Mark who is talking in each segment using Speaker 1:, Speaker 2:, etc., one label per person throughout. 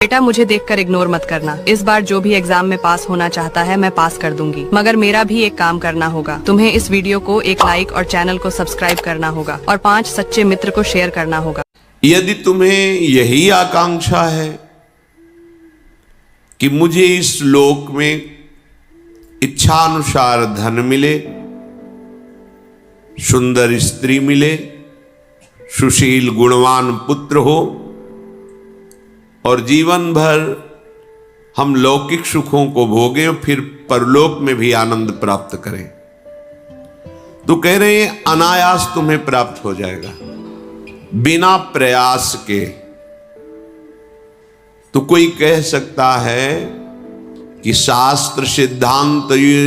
Speaker 1: बेटा मुझे देखकर इग्नोर मत करना। इस बार जो भी एग्जाम में पास होना चाहता है मैं पास कर दूंगी, मगर मेरा भी एक काम करना होगा। तुम्हें इस वीडियो को एक लाइक और चैनल को सब्सक्राइब करना होगा और 5 सच्चे मित्र को शेयर करना होगा।
Speaker 2: यदि तुम्हें यही आकांक्षा है कि मुझे इस लोक में इच्छानुसार धन मिले, सुंदर स्त्री मिले, सुशील गुणवान पुत्र हो और जीवन भर हम लौकिक सुखों को भोगें और फिर परलोक में भी आनंद प्राप्त करें, तो कह रहे हैं अनायास तुम्हें प्राप्त हो जाएगा बिना प्रयास के। तो कोई कह सकता है कि शास्त्र सिद्धांत ये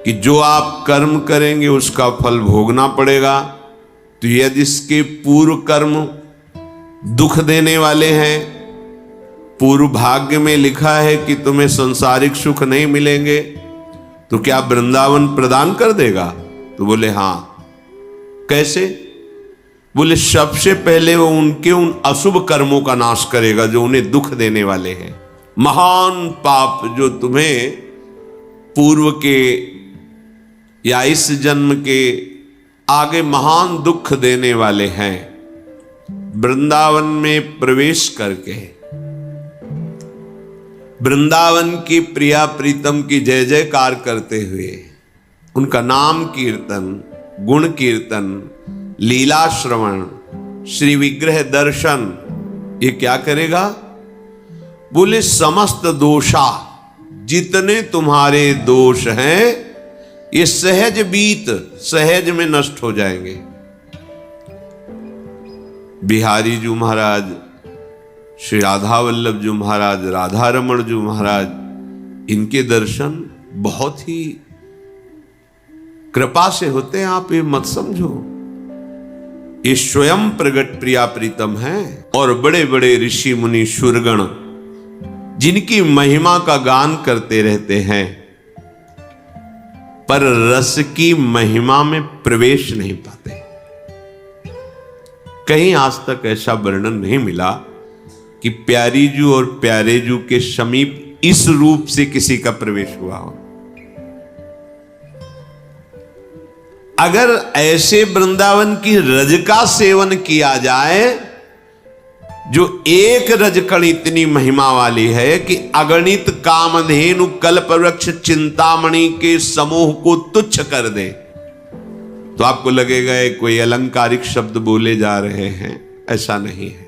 Speaker 2: कि जो आप कर्म करेंगे उसका फल भोगना पड़ेगा, तो यदि इसके पूर्व कर्म दुख देने वाले हैं, पूर्व भाग्य में लिखा है कि तुम्हें सांसारिक सुख नहीं मिलेंगे, तो क्या वृंदावन प्रदान कर देगा? तो बोले हां। कैसे? बोले सबसे पहले वो उनके उन अशुभ कर्मों का नाश करेगा जो उन्हें दुख देने वाले हैं। महान पाप जो तुम्हें पूर्व के या इस जन्म के आगे महान दुख देने वाले हैं, वृंदावन में प्रवेश करके वृंदावन की प्रिया प्रीतम की जय जयकार करते हुए उनका नाम कीर्तन, गुण कीर्तन, लीला श्रवण, श्री विग्रह दर्शन, ये क्या करेगा? बोले समस्त दोषा, जितने तुम्हारे दोष हैं ये सहज बीत, सहज में नष्ट हो जाएंगे। बिहारी जी महाराज, श्री राधा वल्लभ जी महाराज, राधा रमण जी महाराज, इनके दर्शन बहुत ही कृपा से होते हैं। आप ये मत समझो, ये स्वयं प्रगट प्रिया प्रीतम हैं। और बड़े बड़े ऋषि मुनि सुरगण जिनकी महिमा का गान करते रहते हैं, पर रस की महिमा में प्रवेश नहीं पाते। कहीं आज तक ऐसा वर्णन नहीं मिला कि प्यारी जू और प्यारे जू के समीप इस रूप से किसी का प्रवेश हुआ हो। अगर ऐसे वृंदावन की रज का सेवन किया जाए, जो एक रजकण इतनी महिमा वाली है कि अगणित कामधेनु कल्प वृक्ष चिंतामणि के समूह को तुच्छ कर दे, तो आपको लगेगा कोई अलंकारिक शब्द बोले जा रहे हैं। ऐसा नहीं है,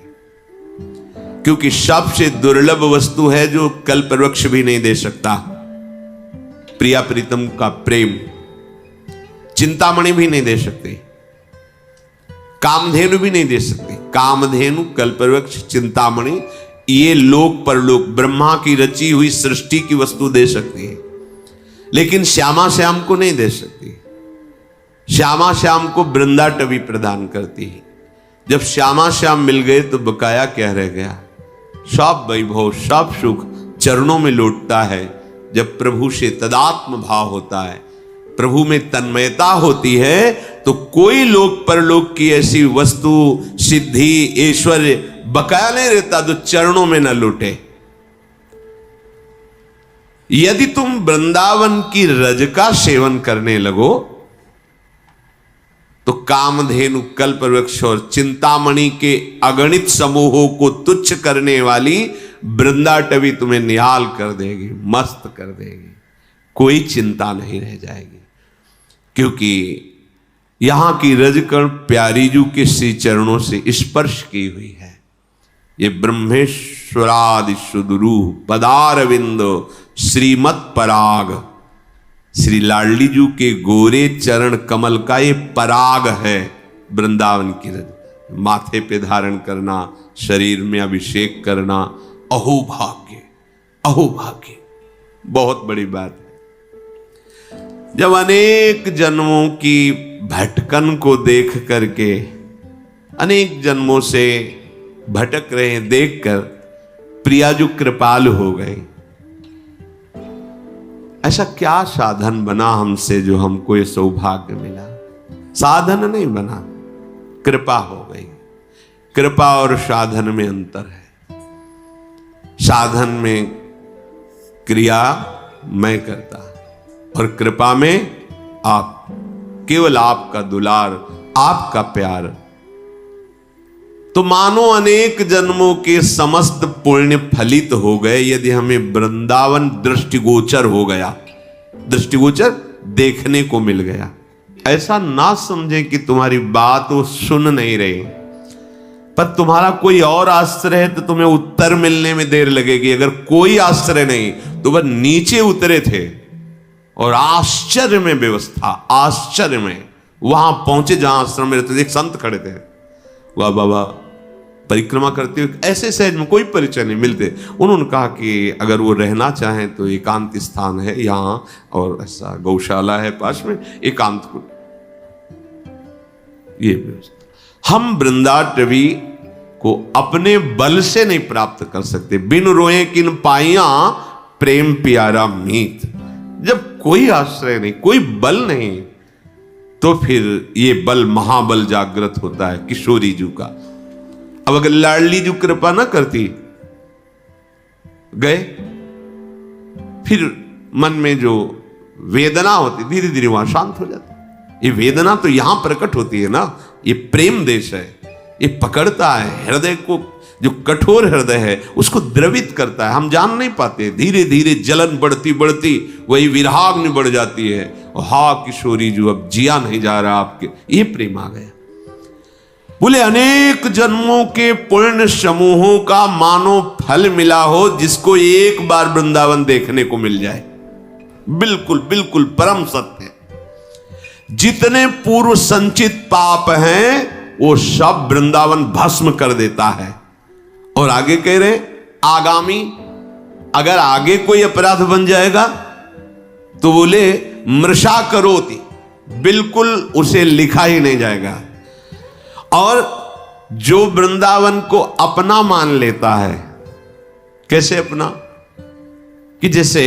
Speaker 2: क्योंकि सबसे दुर्लभ वस्तु है जो कल्प वृक्ष भी नहीं दे सकता। प्रिया प्रीतम का प्रेम चिंतामणि भी नहीं दे सकती, कामधेनु भी नहीं दे सकती। कामधेनु, कल्पवृक्ष, चिंतामणि ये लोक परलोक ब्रह्मा की रची हुई सृष्टि की वस्तु दे सकती है, लेकिन श्यामा श्याम को नहीं दे सकती। श्यामा श्याम को वृंदाटवी प्रदान करती है। जब श्यामा श्याम मिल गए तो बकाया क्या रह गया? सब वैभव, सब सुख चरणों में लौटता है। जब प्रभु से तदात्म भाव होता है, प्रभु में तन्मयता होती है, तो कोई लोक परलोक की ऐसी वस्तु, सिद्धि, ऐश्वर्य बकाया नहीं रहता जो चरणों में न लौटे। यदि तुम वृंदावन की रज का सेवन करने लगो तो कामधेनु, कल्पवृक्ष और चिंतामणि के अगणित समूहों को तुच्छ करने वाली वृंदाटवी तुम्हें निहाल कर देगी, मस्त कर देगी। कोई चिंता नहीं रह जाएगी, क्योंकि यहां की रजकण प्यारी जू के श्री चरणों से स्पर्श की हुई है। ये ब्रह्मेश्वरादि सुदुरूह पदारविंदो श्रीमत पराग, श्री लाडली जू के गोरे चरण कमल का ये पराग है। वृंदावन की रज माथे पे धारण करना, शरीर में अभिषेक करना, अहोभाग्य, अहोभाग्य, बहुत बड़ी बात है। जब अनेक जन्मों की भटकन को देख करके, अनेक जन्मों से भटक रहे देखकर प्रिया जो कृपालु हो गए, ऐसा क्या साधन बना हमसे जो हमको ये सौभाग्य मिला? साधन नहीं बना, कृपा हो गई। कृपा और साधन में अंतर है। साधन में क्रिया मैं करता और कृपा में आप, केवल आपका दुलार, आपका प्यार। तो मानो अनेक जन्मों के समस्त पुण्य फलित हो गए यदि हमें वृंदावन दृष्टिगोचर हो गया, दृष्टिगोचर देखने को मिल गया। ऐसा ना समझे कि तुम्हारी बात वो सुन नहीं रहे, पर तुम्हारा कोई और आश्रय है तो तुम्हें उत्तर मिलने में देर लगेगी। अगर कोई आश्रय नहीं तो वह नीचे उतरे थे और आश्चर्य में व्यवस्था, आश्चर्य में वहां पहुंचे जहां आश्रम में रहते थे। एक संत खड़े थे, वह बाबा परिक्रमा करते हुए ऐसे सहज में कोई परिचय नहीं मिलते। उन्होंने कहा कि अगर वो रहना चाहें तो एकांत स्थान है यहाँ, और ऐसा गौशाला है पास में, एकांत को ये व्यवस्था। हम वृंदाटवी को अपने बल से नहीं प्राप्त कर सकते। बिन रोए किन पाइया प्रेम प्यारा मीत। जब कोई आश्रय नहीं, कोई बल नहीं, तो फिर ये बल महाबल जागृत होता है किशोरी जी का। अब अगर लाडली जी कृपा ना करती, गए, फिर मन में जो वेदना होती धीरे धीरे वहां शांत हो जाती। ये वेदना तो यहां प्रकट होती है ना, ये प्रेम देश है, ये पकड़ता है हृदय को, जो कठोर हृदय है उसको द्रवित करता है। हम जान नहीं पाते, धीरे धीरे जलन बढ़ती बढ़ती वही विराग्नि बढ़ जाती है। और हा किशोरी जो अब जिया नहीं जा रहा आपके, ये प्रेम आ गया। बोले अनेक जन्मों के पुण्य समूहों का मानो फल मिला हो जिसको एक बार वृंदावन देखने को मिल जाए। बिल्कुल बिल्कुल परम सत्य। जितने पूर्व संचित पाप हैं वो सब वृंदावन भस्म कर देता है। और आगे कह रहे आगामी, अगर आगे कोई अपराध बन जाएगा तो बोले मृषा करोति, बिल्कुल उसे लिखा ही नहीं जाएगा। और जो वृंदावन को अपना मान लेता है, कैसे अपना, कि जैसे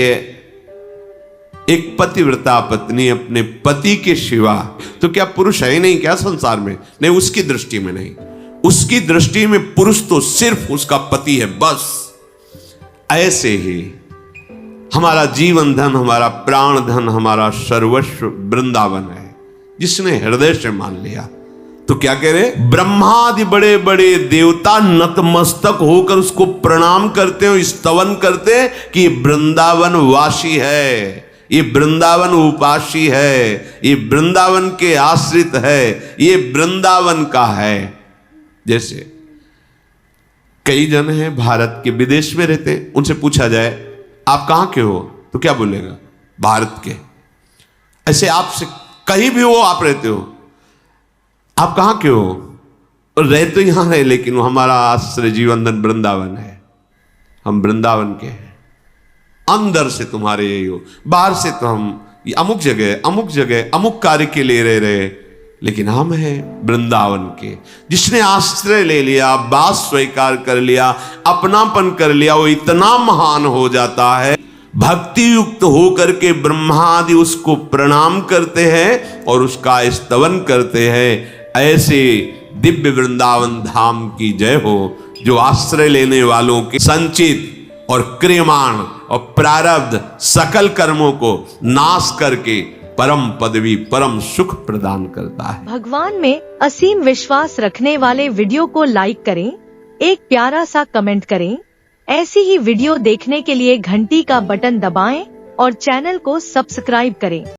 Speaker 2: एक पतिव्रता पत्नी अपने पति के सिवा, तो क्या पुरुष है ही नहीं क्या संसार में? नहीं, उसकी दृष्टि में नहीं, उसकी दृष्टि में पुरुष तो सिर्फ उसका पति है बस। ऐसे ही हमारा जीवन धन, हमारा प्राण धन, हमारा सर्वस्व वृंदावन है। जिसने हृदय से मान लिया तो क्या कह रहे, ब्रह्मादि बड़े बड़े देवता नतमस्तक होकर उसको प्रणाम करते हैं, स्तवन करते हैं कि वृंदावन वासी है, ये वृंदावन उपासी है, ये वृंदावन के आश्रित है, ये वृंदावन का है। जैसे कई जन हैं भारत के विदेश में रहते, उनसे पूछा जाए आप कहां के हो तो क्या बोलेगा, भारत के। ऐसे आपसे कहीं भी हो आप रहते हो, आप कहां के हो, और रह तो यहां है लेकिन हमारा आश्रय जीवन धन वृंदावन है, हम वृंदावन के हैं। अंदर से तुम्हारे यही हो, बाहर से तो हम अमुक जगह अमुक कार्य के लिए रह रहे, लेकिन हम हैं वृंदावन के। जिसने आश्रय ले लिया, बात स्वीकार कर लिया, अपनापन कर लिया, वो इतना महान हो जाता है, भक्ति युक्त होकर के ब्रह्मादि उसको प्रणाम करते हैं और उसका स्तवन करते हैं। ऐसे दिव्य वृंदावन धाम की जय हो, जो आश्रय लेने वालों के संचित और क्रियमाण और प्रारब्ध सकल कर्मों को नाश करके परम पदवी, परम सुख प्रदान करता है।
Speaker 3: भगवान में असीम विश्वास रखने वाले वीडियो को लाइक करें, एक प्यारा सा कमेंट करें। ऐसी ही वीडियो देखने के लिए घंटी का बटन दबाएं और चैनल को सब्सक्राइब करें।